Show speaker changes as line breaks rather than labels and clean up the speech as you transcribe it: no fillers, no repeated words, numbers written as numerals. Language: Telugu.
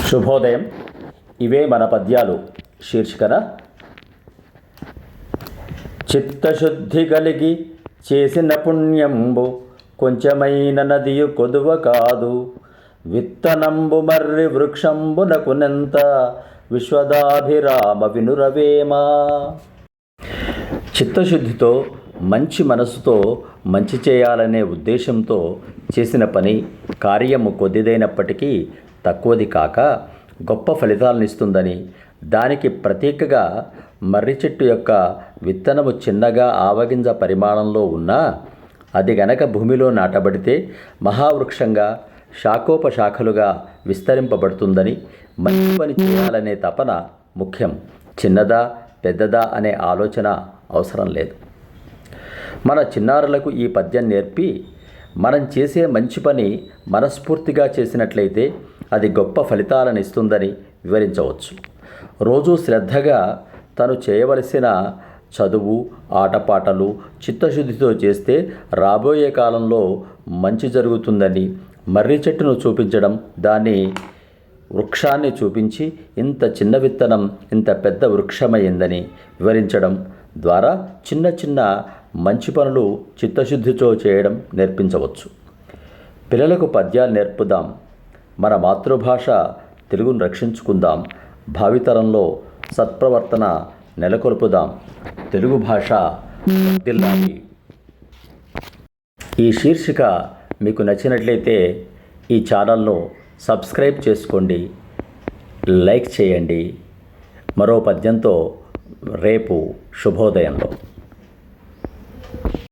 శుభోదయం. ఇవే మన పద్యాలు శీర్షికన చిత్తశుద్ధి కలిగి చేసిన పుణ్యంబు కొంచెమైన నదియు కొదువ కాదు, విత్తనంబు మర్రి వృక్షంబునకునెంత విశ్వదాభిరామ వినురవేమా. చిత్తశుద్ధితో మంచి మనసుతో మంచి చేయాలనే ఉద్దేశంతో చేసిన పని కార్యము కొద్దిదైనప్పటికీ తక్కువది కాక గొప్ప ఫలితాలనిస్తుందని, దానికి ప్రతీకగా మర్రి చెట్టు యొక్క విత్తనము చిన్నగా ఆవగింజ పరిమాణంలో ఉన్నా అది గనక భూమిలో నాటబడితే మహావృక్షంగా శాఖోపశాఖలుగా విస్తరింపబడుతుందని, మంచి పని చేయాలనే తపన ముఖ్యం, చిన్నదా పెద్దదా అనే ఆలోచన అవసరం లేదు. మన చిన్నారులకు ఈ పద్యం నేర్పి మనం చేసే మంచి పని మనస్ఫూర్తిగా చేసినట్లయితే అది గొప్ప ఫలితాలను ఇస్తుందని వివరించవచ్చు. రోజు శ్రద్ధగా తను చేయవలసిన చదువు, ఆటపాటలు చిత్తశుద్ధితో చేస్తే రాబోయే కాలంలో మంచి జరుగుతుందని, మర్రి చెట్టును చూపించడం, దాన్ని వృక్షాన్ని చూపించి ఇంత చిన్న విత్తనం ఇంత పెద్ద వృక్షమైందని వివరించడం ద్వారా చిన్న చిన్న మంచి పనులు చిత్తశుద్ధితో చేయడం నేర్పించవచ్చు. పిల్లలకు పద్యాలు నేర్పుదాం, మన మాతృభాష తెలుగును రక్షించుకుందాం, భావితరంలో సత్ప్రవర్తన నెలకొల్పుదాం, తెలుగు భాష వర్ధిల్లాలి. ఈ శీర్షిక మీకు నచ్చినట్లయితే ఈ ఛానల్ను సబ్స్క్రైబ్ చేసుకోండి, లైక్ చేయండి. మరో పద్యంతో రేపు శుభోదయంలో